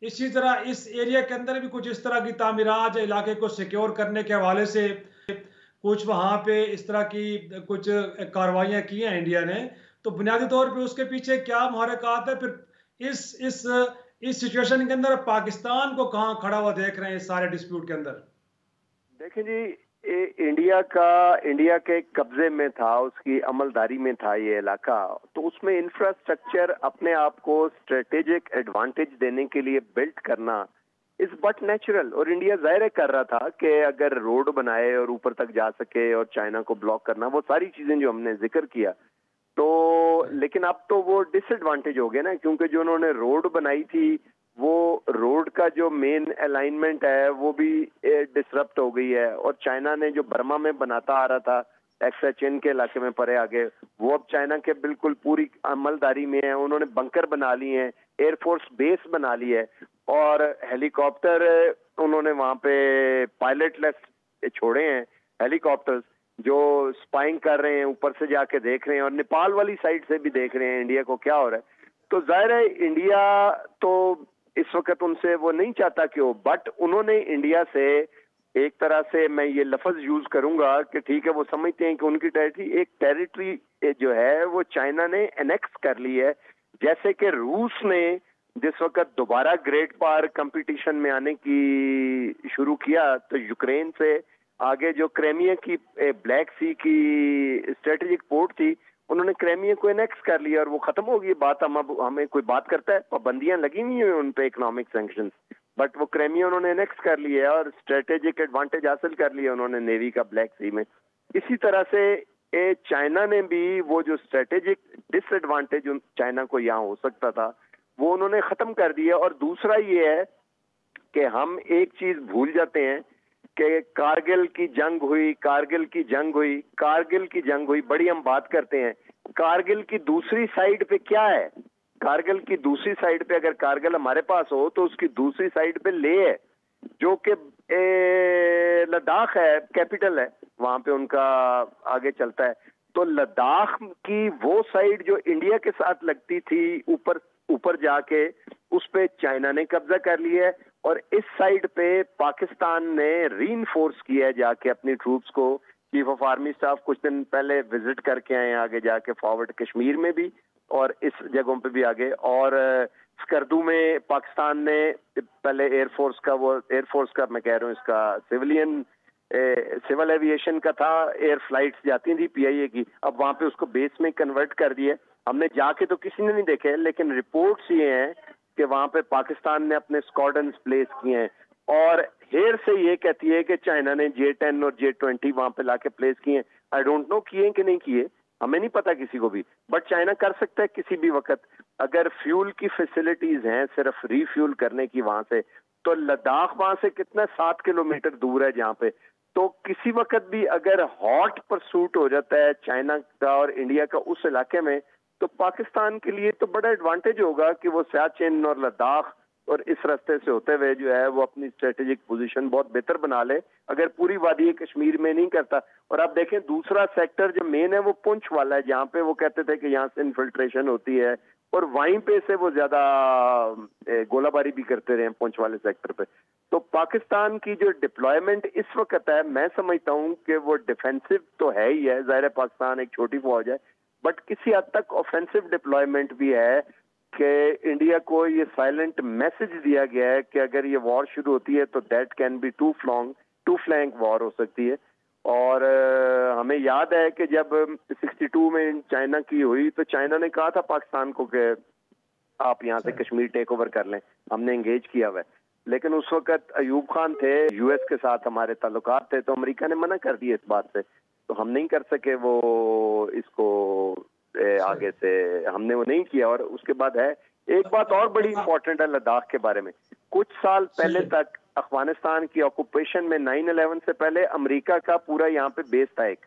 इसी तरह इस एरिया के अंदर भी कुछ इस तरह की तामीरात इलाके को सिक्योर करने के हवाले से कुछ वहां पे इस तरह की कुछ कार्रवाइयां की हैं इंडिया ने। तो बुनियादी तौर पे उसके पीछे क्या मुहरकात है? फिर इस सिचुएशन के अंदर पाकिस्तान को कहाँ खड़ा हुआ देख रहे हैं इस सारे डिस्प्यूट के अंदर? देखें जी, इंडिया के कब्जे में था, उसकी अमलदारी में था ये इलाका। तो उसमें इंफ्रास्ट्रक्चर अपने आप को स्ट्रेटेजिक एडवांटेज देने के लिए बिल्ड करना इज बट नेचुरल। और इंडिया जाहिर कर रहा था कि अगर रोड बनाए और ऊपर तक जा सके और चाइना को ब्लॉक करना, वो सारी चीजें जो हमने जिक्र किया। तो लेकिन अब तो वो डिसएडवांटेज हो गया ना, क्योंकि जो उन्होंने रोड बनाई थी वो रोड का जो मेन अलाइनमेंट है वो भी डिसरप्ट हो गई है। और चाइना ने जो बर्मा में बनाता आ रहा था एक्सा चीन के इलाके में परे आगे, वो अब चाइना के बिल्कुल पूरी अमलदारी में है। उन्होंने बंकर बना लिए हैं, एयरफोर्स बेस बना ली है, और हेलीकॉप्टर उन्होंने वहां पे पायलटलेस छोड़े हैं हेलीकॉप्टर्स, जो स्पाइंग कर रहे हैं, ऊपर से जाके देख रहे हैं, और नेपाल वाली साइड से भी देख रहे हैं इंडिया को क्या हो रहा है। तो जाहिर है इंडिया तो इस वक्त उनसे वो नहीं चाहता कि हो, बट उन्होंने इंडिया से एक तरह से, मैं ये लफ्ज यूज करूंगा कि ठीक है, वो समझते हैं कि उनकी टेरिटरी जो है वो चाइना ने एनेक्स कर ली है। जैसे कि रूस ने जिस वक्त दोबारा ग्रेट पावर कंपटीशन में आने की शुरू किया, तो यूक्रेन से आगे जो क्रेमिया की ब्लैक सी की स्ट्रेटेजिक पोर्ट थी, उन्होंने क्रेमिया को एनेक्स कर लिया और वो खत्म हो गई बात। हमें कोई बात करता है, पाबंदियां लगी हुई हैं उन पे, इकोनॉमिक सैंक्शंस, बट वो क्रेमिया उन्होंने एनेक्स कर लिया है और स्ट्रेटेजिक एडवांटेज हासिल कर लिया उन्होंने नेवी का ब्लैक सी में। इसी तरह से चाइना ने भी वो जो स्ट्रेटेजिक डिसएडवांटेज चाइना को यहाँ हो सकता था वो उन्होंने खत्म कर दिया। और दूसरा ये है कि हम एक चीज भूल जाते हैं कि कारगिल की जंग हुई, कारगिल की जंग हुई, कारगिल की जंग हुई, बड़ी हम बात करते हैं। कारगिल की दूसरी साइड पे क्या है? कारगिल की दूसरी साइड पे अगर कारगिल हमारे पास हो तो उसकी दूसरी साइड पे लेह है, जो कि लद्दाख है, कैपिटल है, वहां पे उनका आगे चलता है। तो लद्दाख की वो साइड जो इंडिया के साथ लगती थी ऊपर ऊपर जाके, उस पे चाइना ने कब्जा कर लिया है। और इस साइड पे पाकिस्तान ने रीइंफोर्स किया है जाके अपनी ट्रूप्स को। चीफ ऑफ आर्मी स्टाफ कुछ दिन पहले विजिट करके आए, आगे जाके फॉरवर्ड कश्मीर में भी और इस जगहों पे भी आगे। और स्कर्दू में पाकिस्तान ने पहले एयरफोर्स का मैं कह रहा हूँ, इसका सिविल एविएशन का था, एयर फ्लाइट्स जाती थी पीआईए की, अब वहां पे उसको बेस में कन्वर्ट कर दिया। हमने जाके तो किसी ने नहीं देखे, लेकिन रिपोर्ट्स ये हैं कि वहां पे पाकिस्तान ने अपने स्क्वाड्रन्स प्लेस किए हैं। और हेयर से ये कहती है कि चाइना ने J-10 और J-20 वहां पे लाके प्लेस किए हैं। आई डोंट नो किए कि नहीं किए, हमें नहीं पता किसी को भी, बट चाइना कर सकता है किसी भी वक्त। अगर फ्यूल की फैसिलिटीज हैं सिर्फ रिफ्यूल करने की वहां से, तो लद्दाख वहां से कितना 7 किलोमीटर दूर है जहां पे, तो किसी वक्त भी अगर हॉट परसूट हो जाता है चाइना का और इंडिया का उस इलाके में, तो पाकिस्तान के लिए तो बड़ा एडवांटेज होगा कि वो सियाचिन और लद्दाख और इस रास्ते से होते हुए जो है वो अपनी स्ट्रेटेजिक पोजीशन बहुत बेहतर बना ले, अगर पूरी वादी कश्मीर में नहीं करता। और आप देखें दूसरा सेक्टर जो मेन है वो पुंछ वाला है, जहाँ पे वो कहते थे कि यहाँ से इन्फिल्ट्रेशन होती है, और वहीं पे से वो ज्यादा गोलाबारी भी करते रहे पुंछ वाले सेक्टर पे। तो पाकिस्तान की जो डिप्लॉयमेंट इस वक्त है, मैं समझता हूँ कि वो डिफेंसिव तो है ही है, जाहिर है पाकिस्तान एक छोटी फौज है, बट किसी हद तक ऑफेंसिव डिप्लॉयमेंट भी है कि इंडिया को ये साइलेंट मैसेज दिया गया है कि अगर ये वॉर शुरू होती है तो that can be two flank war हो सकती है। और हमें याद है कि जब 62 में चाइना की हुई तो चाइना ने कहा था पाकिस्तान को कि आप यहाँ से कश्मीर टेक ओवर कर लें, हमने एंगेज किया हुआ है। लेकिन उस वक्त अयूब खान थे, यूएस के साथ हमारे ताल्लुकात थे, तो अमेरिका ने मना कर दिया इस बात से, तो हम नहीं कर सके वो इसको आगे से हमने वो नहीं किया। और उसके बाद है एक बात और बड़ी इंपॉर्टेंट है लद्दाख के बारे में। कुछ साल पहले तक अफगानिस्तान की ऑक्यूपेशन में 9/11 से पहले अमेरिका का पूरा यहाँ पे बेस था एक,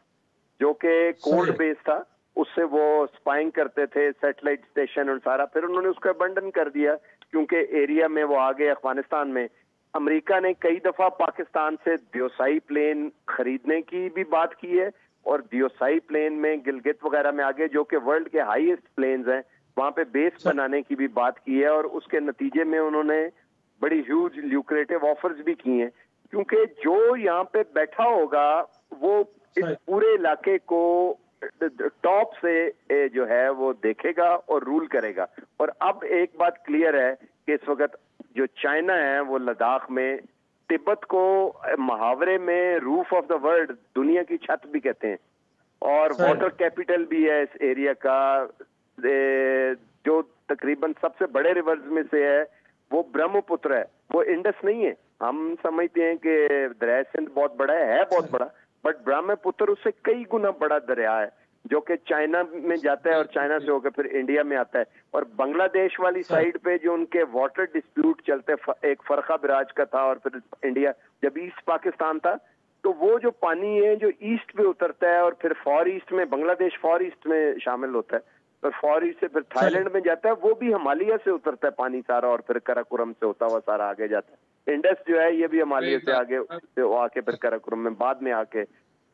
जो कि कोल्ड बेस था, उससे वो स्पाइंग करते थे, सैटेलाइट स्टेशन और सारा। फिर उन्होंने उसको अबंडन कर दिया क्योंकि एरिया में वो आ गए अफगानिस्तान में। अमेरिका ने कई दफा पाकिस्तान से दियोसाई प्लेन खरीदने की भी बात की है, और दियोसाई प्लेन में गिलगित वगैरह में आगे जो कि वर्ल्ड के हाईएस्ट प्लेन्स हैं, वहां पे बेस बनाने की भी बात की है। और उसके नतीजे में उन्होंने बड़ी ह्यूज ल्यूक्रेटिव ऑफर्स भी की हैं, क्योंकि जो यहाँ पे बैठा होगा वो इस पूरे इलाके को टॉप से जो है वो देखेगा और रूल करेगा। और अब एक बात क्लियर है कि इस वक्त जो चाइना है वो लद्दाख में तिब्बत को मुहावरे में रूफ ऑफ द वर्ल्ड, दुनिया की छत भी कहते हैं, और वाटर कैपिटल भी है इस एरिया का। जो तकरीबन सबसे बड़े रिवर्स में से है वो ब्रह्मपुत्र है, वो इंडस नहीं है। हम समझते हैं कि दरिया सिंध बहुत बड़ा है बहुत बड़ा, बट ब्रह्मपुत्र उससे कई गुना बड़ा दरिया है। जो कि चाइना में जाता है और चाइना से होकर फिर इंडिया में आता है। और बांग्लादेश वाली साइड पे जो उनके वाटर डिस्प्यूट चलते, एक फरका बिराज का था और फिर इंडिया, जब ईस्ट पाकिस्तान था, तो वो जो पानी है जो ईस्ट पे उतरता है और फिर फॉर ईस्ट में, बांग्लादेश फॉर ईस्ट में शामिल होता है, और फॉर ईस्ट से फिर थाईलैंड में जाता है, वो भी हिमालय से उतरता है पानी सारा और फिर कराकोरम से होता हुआ सारा आगे जाता है। इंडस जो है ये भी हिमालय से आगे आके फिर कराकोरम में बाद में आके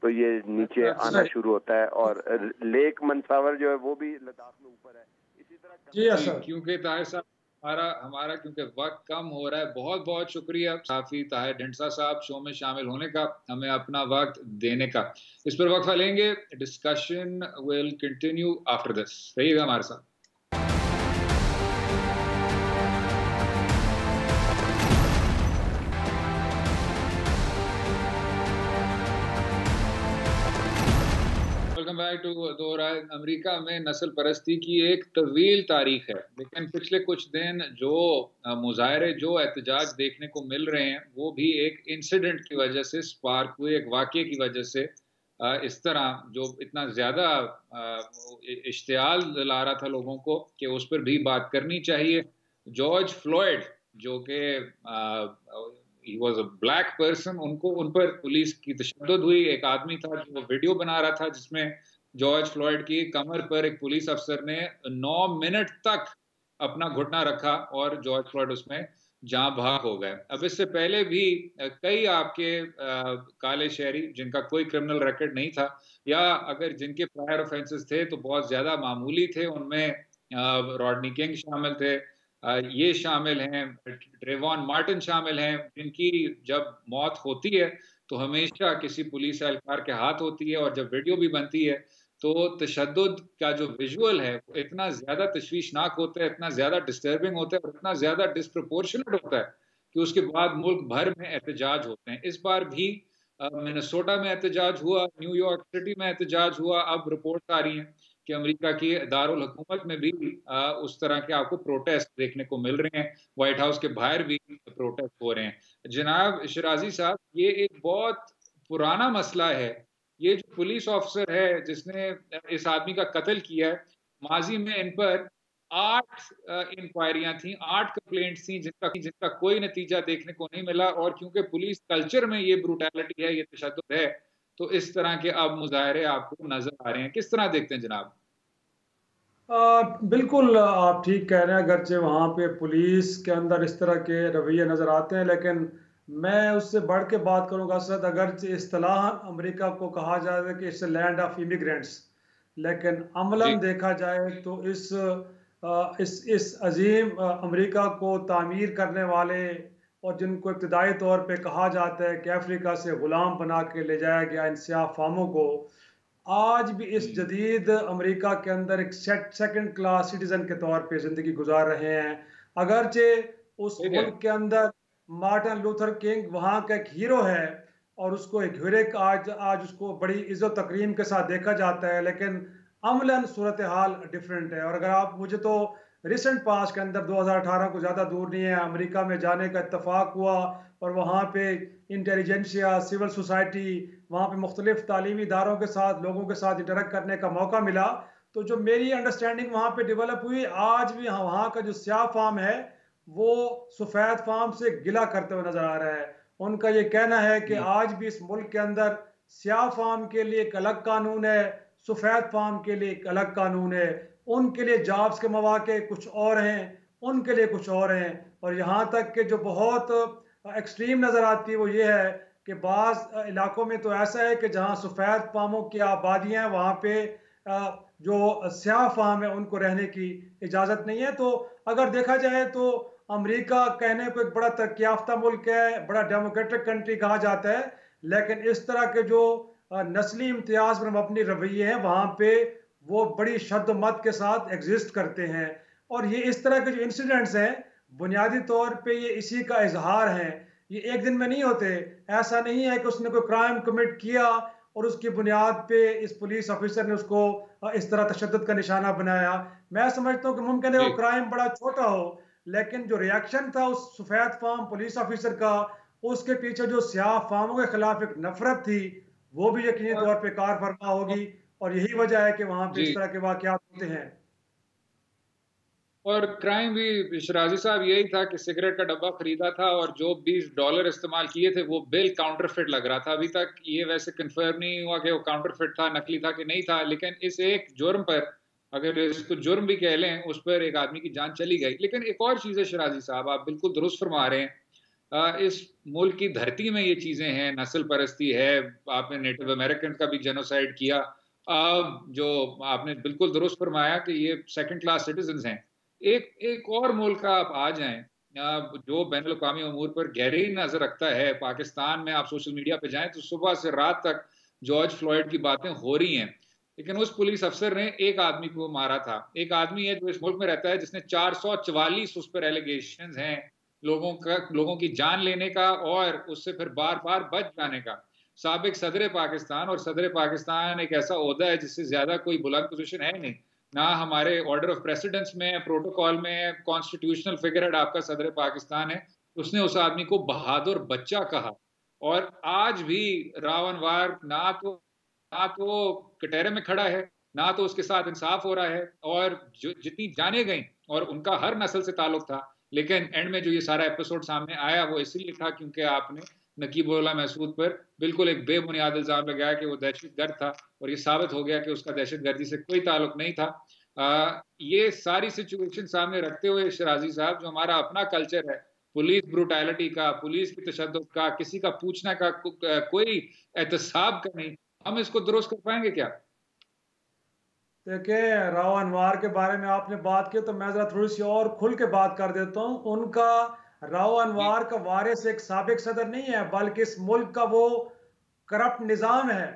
तो ये नीचे आना शुरू होता है। और लेक मनसावर जो है वो भी लद्दाख में ऊपर है। इसी तरह क्योंकि ताहिर साहब हमारा क्योंकि वक्त कम हो रहा है, बहुत बहुत शुक्रिया साफी ताहिर ढिंडसा साहब शो में शामिल होने का, हमें अपना वक्त देने का। इस पर वक्फा लेंगे, discussion will continue after this. रहिएगा हमारे साथ। Welcome back to Do Rai. America में नस्ल परस्ती की एक तवील तारीख है, लेकिन पिछले कुछ दिन जो मुजाहरे, जो एहतजाज देखने को मिल रहे हैं, वो भी एक इंसिडेंट की वजह से स्पार्क हुए, एक वाक़ये की वजह से इस तरह जो इतना ज़्यादा इश्तियाल ला रहा था लोगों को कि उस पर भी बात करनी चाहिए। जॉर्ज फ्लॉयड, जो कि he was a black person, उन पर पुलिस की तशद्दुद हुई। एक आदमी था जो वीडियो बना रहा था जिसमें जॉर्ज फ्लॉयड की कमर पर एक पुलिस अफसर ने 9 मिनट तक अपना घुटना रखा और जॉर्ज फ्लॉयड उसमें जाँ भाग हो गए। अब इससे पहले भी कई आपके काले शहरी जिनका कोई क्रिमिनल रिकॉर्ड नहीं था, या अगर जिनके प्रायर ऑफेंसेस थे तो बहुत ज़्यादा मामूली थे, उनमें रॉडनी किंग शामिल थे, ये शामिल हैं, ट्रेवॉन मार्टिन शामिल हैं, जिनकी जब मौत होती है तो हमेशा किसी पुलिस एहलकार के हाथ होती है, और जब वीडियो भी बनती है तो तशद्दुद का जो विजुअल है वो इतना ज़्यादा तशवीशनाक होता है, इतना ज़्यादा डिस्टर्बिंग होता है और इतना ज़्यादा डिस्प्रपोर्शनेट होता है कि उसके बाद मुल्क भर में एहतजाज होते हैं। इस बार भी मिनेसोटा में एहतजाज हुआ, न्यूयॉर्क सिटी में एहतजाज हुआ। अब रिपोर्ट आ रही है कि अमेरिका की दारुल हुकूमत में भी उस तरह के आपको प्रोटेस्ट देखने को मिल रहे हैं। व्हाइट हाउस के बाहर भी प्रोटेस्ट हो रहे हैं। जनाब शिराजी साहब, ये एक बहुत पुराना मसला है। ये जो पुलिस ऑफिसर है जिसने इस आदमी का कत्ल किया है, माजी में इन पर 8 इंक्वायरियां थी, 8 कंप्लेंट्स थी, जिनका कोई नतीजा देखने को नहीं मिला। और क्योंकि पुलिस कल्चर में ये ब्रूटैलिटी है, ये तशद्दुद है, तो इस तरह के अब मुजाहरे आपको नजर आ रहे हैं। किस तरह देखते हैं जनाब? बिल्कुल आप ठीक कह रहे हैं। अगरचे वहाँ पे पुलिस के अंदर इस तरह के रवैये नज़र आते हैं, लेकिन मैं उससे बढ़ के बात करूँगा सद, अगरचे इस्तिलाह अमेरिका को कहा जाए कि इट्स लैंड ऑफ इमिग्रेंट्स, लेकिन अमलन देखा जाए तो इस अजीम अमेरिका को तामीर करने वाले और जिनको इब्तदाई तौर पे कहा जाता है कि अफ्रीका से ग़ुलाम बना के ले जाया गया इन स्याह फामों को, आज भी इस जदीद अमेरिका के अंदर एक सेकंड क्लास सिटीजन के तौर पे ज़िंदगी गुजार रहे हैं। अगरचे उस मुल्क के अंदर मार्टिन लूथर किंग वहाँ का एक हीरो है और उसको एक हीरो आज उसको बड़ी इज्जत तकरीम के साथ देखा जाता है, लेकिन अमलन सूरत हाल डिफरेंट है। और अगर आप मुझे तो रिसेंट पास के अंदर 2018 को ज़्यादा दूर नहीं है, अमेरिका में जाने का इत्तफाक हुआ और वहाँ पे इंटेलिजेंसिया, सिविल सोसाइटी, वहाँ पे मुख्तलिफ तालीमी इदारों के साथ लोगों के साथ इंटरेक्ट करने का मौका मिला। तो जो मेरी अंडरस्टैंडिंग वहाँ पे डेवलप हुई, आज भी वहाँ का जो स्याह फार्म है वो सफ़ेद फार्म से गिला करते हुए नज़र आ रहा है। उनका ये कहना है कि आज भी इस मुल्क के अंदर स्याह फार्म के लिए एक अलग कानून है, सफ़ेद फार्म के लिए एक अलग कानून है। उनके लिए जॉब्स के मौके कुछ और हैं, उनके लिए कुछ और हैं। और यहाँ तक कि जो बहुत एक्सट्रीम नज़र आती है वो ये है कि बाज़ इलाकों में तो ऐसा है कि जहाँ सफ़ेद फार्मों की आबादियाँ हैं, वहाँ पे जो स्याह फार्म है उनको रहने की इजाज़त नहीं है। तो अगर देखा जाए तो अमेरिका कहने को एक बड़ा तरक्की याफ्ता मुल्क है, बड़ा डेमोक्रेटिक कंट्री कहा जाता है, लेकिन इस तरह के जो नस्ली इम्तियाज़ पर मबनी रवैये हैं वहाँ पे वो बड़ी शद्दमत के साथ एग्जिस्ट करते हैं। और ये इस तरह के जो इंसिडेंट्स हैं बुनियादी तौर पे ये इसी का इजहार है। ये एक दिन में नहीं होते। ऐसा नहीं है कि उसने कोई क्राइम कमिट किया और उसकी बुनियाद पे इस पुलिस ऑफिसर ने उसको इस तरह तशद्दुद का निशाना बनाया। मैं समझता हूँ कि मुमकिन है वो क्राइम बड़ा छोटा हो, लेकिन जो रिएक्शन था उस सफ़ेद फार्म पुलिस ऑफिसर का, उसके पीछे जो स्याह फार्मों के खिलाफ एक नफरत थी, वो भी यकीनी तौर पे कार फरमा होगी। और यही वजह है कि वहां पे इस जी। तरह के वाकयात होते हैं। और क्राइम भी शराजी साहब यही था कि सिगरेट का डब्बा खरीदा था और जो $20 इस्तेमाल किए थे वो बिल काउंटरफिट लग रहा था। अभी तक ये वैसे कंफर्म नहीं हुआ कि वो काउंटरफिट था, नकली था कि नहीं था, लेकिन इस एक जुर्म पर, अगर इसको जुर्म भी कह लें, उस पर एक आदमी की जान चली गई। लेकिन एक और चीज़ है शराजी साहब, आप बिल्कुल दुरुस्त फरमा रहे हैं, इस मुल्क की धरती में ये चीज़ें हैं, नस्ल परस्ती है, आपने नेटिव अमेरिकन का भी जेनोसाइड किया, जो आपने बिल्कुल दुरुस्त फरमाया कि ये सेकंड क्लास सिटीजन हैं। एक एक और मुल्क आप आ जाएं जो बैनुल अक़वामी अमूर पर गहरी नजर रखता है, पाकिस्तान में आप सोशल मीडिया पे जाएं तो सुबह से रात तक जॉर्ज फ्लॉयड की बातें हो रही हैं, लेकिन उस पुलिस अफसर ने एक आदमी को मारा था। एक आदमी है जो इस मुल्क में रहता है जिसने 444 उस पर एलिगेशंस हैं लोगों की जान लेने का और उससे फिर बार बार बच जाने का। साबिक सदर पाकिस्तान, और सदर पाकिस्तान एक ऐसा ओहदा है जिससे ज्यादा कोई बुलंद पोजीशन है नहीं, ना हमारे ऑर्डर ऑफ प्रेसिडेंस में, प्रोटोकॉल में, कॉन्स्टिट्यूशनल फिगर हेड आपका सदर पाकिस्तान है। उसने उस आदमी को बहादुर बच्चा कहा, और आज भी रावणवार ना तो कटहरे में खड़ा है, ना तो उसके साथ इंसाफ हो रहा है, और जो जितनी जाने गई, और उनका हर नस्ल से ताल्लुक था, लेकिन एंड में जो ये सारा एपिसोड सामने आया वो इसलिए था क्योंकि आपने नकीबुल्लाह महसूद पर बिल्कुल एक बेबुनियाद इल्जाम लगाया कि वो दहशतगर्द था, और ये साबित हो गया कि उसका दहशतगर्दी से कोई ताल्लुक नहीं था। ये सारी सिचुएशन सामने रखते हुए शराजी साहब, जो हमारा अपना कल्चर है पुलिस ब्रूटैलिटी का, पुलिस की तशद्दुद का, किसी का पूछने का कोई एहतसाब का नहीं, हम इसको दुरुस्त कर पाएंगे क्या? देखिए, राव अनवार के बारे में आपने बात की तो मैं जरा थोड़ी सी और खुल के बात कर देता हूँ। उनका, राव जी। अनवार का वारिस एक साबिक सदर नहीं है, बल्कि इस मुल्क का वो करप्ट निज़ाम है,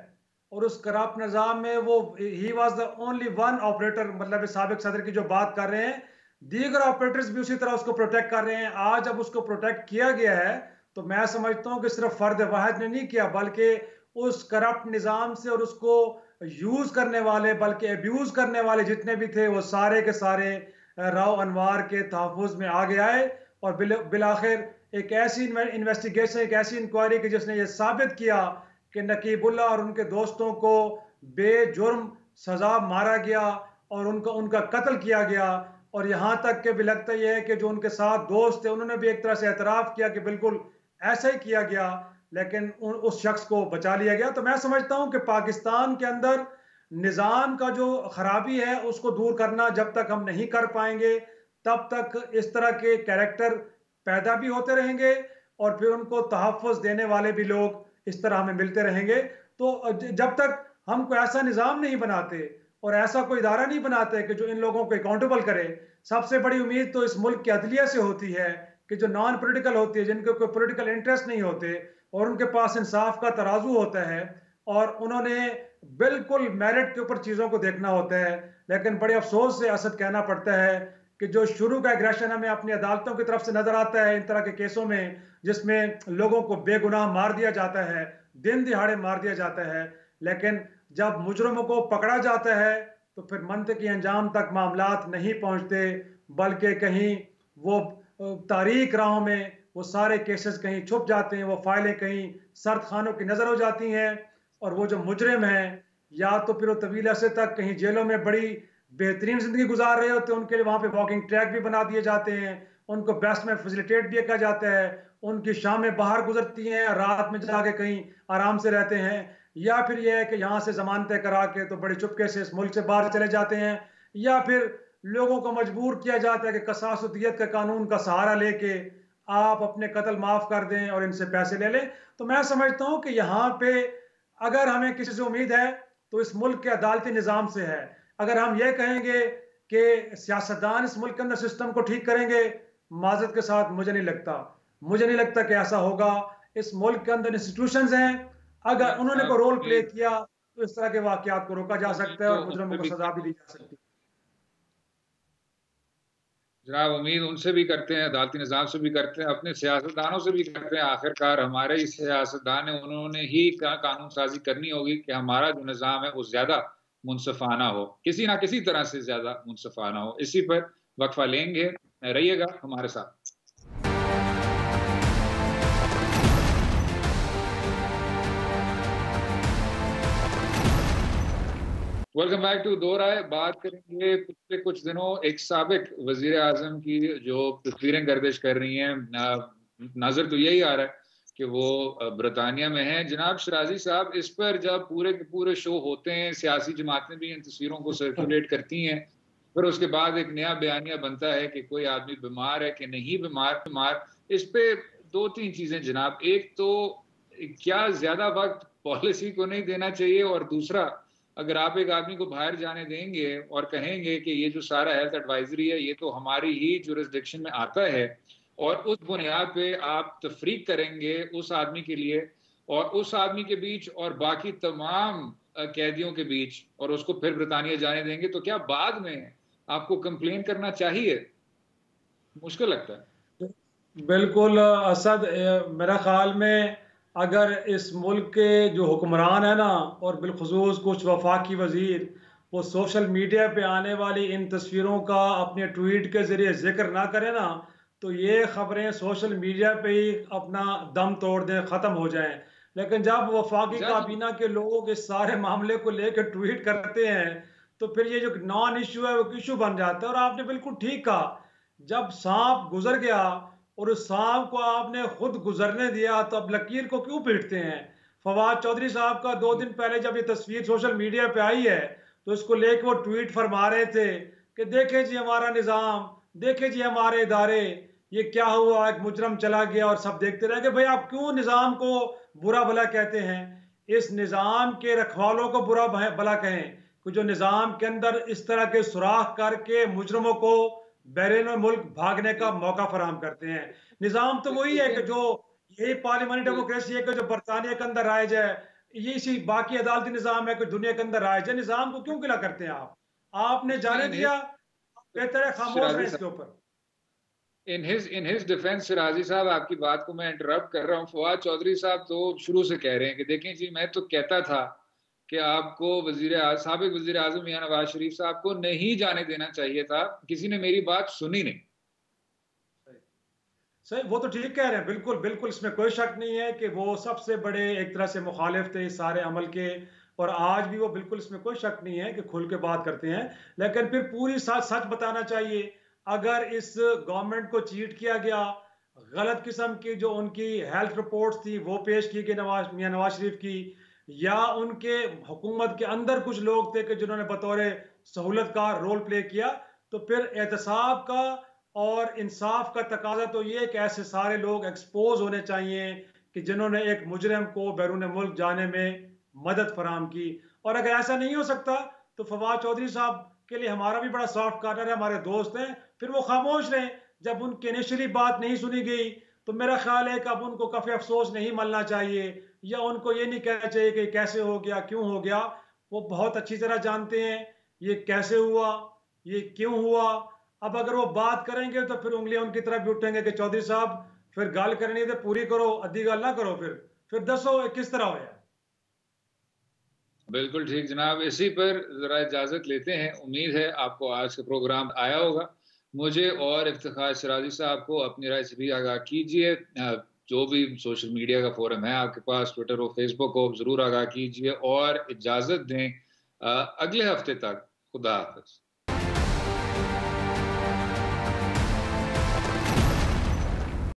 और उस करप्ट निज़ाम में वो he was the only one operator, मतलब इस साबिक सदर की जो बात कर रहे हैं, दीगर ऑपरेटर्स भी उसी तरह उसको प्रोटेक्ट कर रहे हैं। आज जब उसको प्रोटेक्ट किया गया है तो मैं समझता हूँ कि सिर्फ फर्द वाहिद ने नहीं किया, बल्कि उस करप्ट निज़ाम से और उसको यूज करने वाले, बल्कि अब्यूज करने वाले जितने भी थे, वो सारे के सारे राव अनवार के तहफ़्फ़ुज़ में आगे आए, और बिलाखिर एक ऐसी इन्वेस्टिगेशन, एक ऐसी इंक्वायरी की जिसने ये साबित किया कि नकीबुल्लाह और उनके दोस्तों को बेजुर्म सजा मारा गया और उनका कत्ल किया गया। और यहाँ तक कि भी लगता यह है कि जो उनके साथ दोस्त थे उन्होंने भी एक तरह से एतराफ़ किया कि बिल्कुल ऐसा ही किया गया, लेकिन उस शख्स को बचा लिया गया। तो मैं समझता हूं कि पाकिस्तान के अंदर निज़ाम का जो खराबी है उसको दूर करना जब तक हम नहीं कर पाएंगे, तब तक इस तरह के कैरेक्टर पैदा भी होते रहेंगे, और फिर उनको तहफ़्फ़ुज़ देने वाले भी लोग इस तरह हमें मिलते रहेंगे। तो जब तक हम कोई ऐसा निज़ाम नहीं बनाते और ऐसा कोई इदारा नहीं बनाते कि जो इन लोगों को अकाउंटेबल करे, सबसे बड़ी उम्मीद तो इस मुल्क की अदलिया से होती है कि जो नॉन पोलिटिकल होती है, जिनके कोई पोलिटिकल इंटरेस्ट नहीं होते और उनके पास इंसाफ का तराजू होता है, और उन्होंने बिल्कुल मेरिट के ऊपर चीज़ों को देखना होता है। लेकिन बड़े अफसोस से असद कहना पड़ता है कि जो शुरू का एग्रेशन हमें अपनी अदालतों की तरफ से नजर आता है इन तरह के केसों में, जिसमें लोगों को बेगुनाह मार दिया जाता है, दिन दिहाड़े मार दिया जाता है, लेकिन जब मुजरमों को पकड़ा जाता है तो फिर मंतकी अंजाम तक मामलात नहीं पहुंचते, बल्कि कहीं वो तारीख राहों में वो सारे केसेस कहीं छुप जाते हैं, वो फाइलें कहीं सर्द खानों की नजर हो जाती हैं, और वो जो मुजरिम हैं या तो फिर वो तवील अरसे तक कहीं जेलों में बड़ी बेहतरीन जिंदगी गुजार रहे होते हैं, उनके लिए वहां पे वॉकिंग ट्रैक भी बना दिए जाते हैं, उनको बेस्ट में फैसिलिटेट भी किया जाता है, उनकी शामें बाहर गुजरती हैं, रात में जाके कहीं आराम से रहते हैं, या फिर यह है कि यहाँ से जमानतें करा के तो बड़ी चुपके से इस मुल्क से बाहर चले जाते हैं, या फिर लोगों को मजबूर किया जाता है कि कसास दियत का कानून का सहारा लेके आप अपने कत्ल माफ कर दें और इनसे पैसे ले लें। तो मैं समझता हूं कि यहाँ पे अगर हमें किसी से उम्मीद है तो इस मुल्क के अदालती निज़ाम से है। अगर हम ये कहेंगे कि सियासतदान इस मुल्क के अंदर सिस्टम को ठीक करेंगे, माजरत के साथ मुझे नहीं लगता कि ऐसा होगा। इस मुल्क के अंदर इंस्टीट्यूशंस हैं, अगर उन्होंने कोई रोल प्ले किया तो इस तरह के वाकयात को रोका जा सकता है और मुजरिमों को सजा भी दी जा सकती है। जनाब, उम्मीद उनसे भी करते हैं, अदालती निज़ाम से भी करते हैं, अपने सियासतदानों से भी करते हैं। आखिरकार हमारे ही सियासतदान है, उन्होंने ही कानून साजी करनी होगी कि हमारा जो निज़ाम है वो ज़्यादा मुनसफाना हो, किसी ना किसी तरह से ज़्यादा मुनसफाना हो। इसी पर वक्फा लेंगे, रहिएगा हमारे साथ। Welcome back to Do Raay. बात करेंगे पिछले कुछ दिनों एक साबिक वजीर आजम की जो तस्वीरें गर्दिश कर रही हैं। नजर तो यही आ रहा है कि वो बरतानिया में हैं। जनाब शराजी साहब, इस पर जब पूरे के पूरे शो होते हैं, सियासी जमातें भी इन तस्वीरों को सर्कुलेट करती हैं, फिर उसके बाद एक नया बयानिया बनता है कि कोई आदमी बीमार है कि नहीं बीमार। इस पे दो तीन चीजें जनाब। एक तो क्या ज्यादा वक्त पॉलिसी को नहीं देना चाहिए, और दूसरा, अगर आप एक आदमी को बाहर जाने देंगे और कहेंगे कि ये जो सारा हेल्थ एडवाइजरी है ये तो हमारी ही जुरिस्डिक्शन में आता है, और उस बुनियाद पे आप तफरीक करेंगे उस आदमी के लिए और उस आदमी के बीच और बाकी तमाम कैदियों के बीच, और उसको फिर बरतानिया जाने देंगे, तो क्या बाद में आपको कंप्लेन करना चाहिए? मुश्किल लगता है। बिल्कुल असद, मेरा ख्याल में अगर इस मुल्क के जो हुक्मरान है ना, और बिलखुसूस कुछ वफाकी वजीर, वो सोशल मीडिया पे आने वाली इन तस्वीरों का अपने ट्वीट के ज़रिए जिक्र ना करें ना, तो ये ख़बरें सोशल मीडिया पे ही अपना दम तोड़ दें, ख़त्म हो जाएं। लेकिन जब वफाकी काबीना के लोग इस सारे मामले को लेकर ट्वीट करते हैं, तो फिर ये जो नॉन इशू है वो इशू बन जाता है। और आपने बिल्कुल ठीक कहा, जब सांप गुजर गया और उस सांप को आपने खुद गुजरने दिया, तो अब लकीर को क्यों पीटते हैं? फवाद चौधरी साहब का 2 दिन पहले जब ये तस्वीर सोशल मीडिया पे आई है, तो इसको लेकर वो ट्वीट फरमा रहे थे कि देखें जी हमारा निज़ाम, देखें जी हमारे इदारे, ये क्या हुआ, एक मुजरम चला गया और सब देखते रह गए। भाई आप क्यों निज़ाम को बुरा भला कहते हैं? इस निज़ाम के रखवालों को बुरा भला कहें कि जो निज़ाम के अंदर इस तरह के सुराख करके मुजरमों को बैरून मुल्क भागने का मौका फराहम करते हैं। निज़ाम तो वही है कि जो यही पार्लियामेंट डेमोक्रेसी है कि जो बरतानिया के अंदर राइज है, ये इसी बाकी अदालती निज़ाम है कि दुनिया के अंदर राइज है। निज़ाम को क्यों गिला करते हैं आप? आपने जाने दिया, बेहतर है खामोश रहें इसके ऊपर। इन हिज डिफेंस शराजी साहब, आपकी बात को मैं इंटरप्ट कर रहा हूँ। फवाद चौधरी साहब तो शुरू से कह रहे हैं कि देखें जी, मैं तो कहता था कि आपको साबिक वजीर आजम मियां नवाज शरीफ साहब को नहीं जाने देना चाहिए था, किसी ने मेरी बात सुनी नहीं। सही, वो तो ठीक कह रहे हैं, बिल्कुल बिल्कुल, इसमें कोई शक नहीं है कि वो सबसे बड़े एक तरह से मुखालिफ थे इस सारे अमल के, और आज भी वो बिल्कुल, इसमें कोई शक नहीं है कि खुल के बात करते हैं। लेकिन फिर पूरी सच बताना चाहिए। अगर इस गवर्नमेंट को चीट किया गया, गलत किस्म की जो उनकी हेल्थ रिपोर्ट्स थी वो पेश की गई मियां नवाज शरीफ की, या उनके हुकूमत के अंदर कुछ लोग थे कि जिन्होंने बतौर सहूलत का रोल प्ले किया, तो फिर एहतसाब का और इंसाफ का तकाजा तो ये कि ऐसे सारे लोग एक्सपोज होने चाहिए कि जिन्होंने एक मुजरिम को बैरून मुल्क जाने में मदद फराम की। और अगर ऐसा नहीं हो सकता, तो फवाद चौधरी साहब के लिए हमारा भी बड़ा सॉफ्ट कार्नर है, हमारे दोस्त हैं, फिर वो खामोश रहें। जब उनकी इनिशियली बात नहीं सुनी गई, तो मेरा ख्याल है कि अब उनको काफ़ी अफसोस नहीं मलना चाहिए, या उनको ये नहीं कहना चाहिए कि कैसे हो गया, क्यों हो गया। वो बहुत अच्छी तरह जानते हैं ये कैसे हुआ, ये क्यों हुआ। अब अगर वो बात करेंगे तो फिर उंगलियां उनकी तरफ भी उठेंगे कि चौधरी साहब फिर गल करनी तो पूरी करो, अद्धी गल ना करो, फिर दसो किस तरह हो। बिल्कुल ठीक जनाब, इसी पर जरा इजाजत लेते हैं। उम्मीद है आपको आज का प्रोग्राम आया होगा। मुझे और इफ्तिखार शराजी साहब को अपनी राय से भी आगाह कीजिए। जो भी सोशल मीडिया का फोरम है आपके पास, ट्विटर हो, फेसबुक हो, जरूर आगाह कीजिए और इजाजत दें अगले हफ्ते तक। खुदा हाफिज।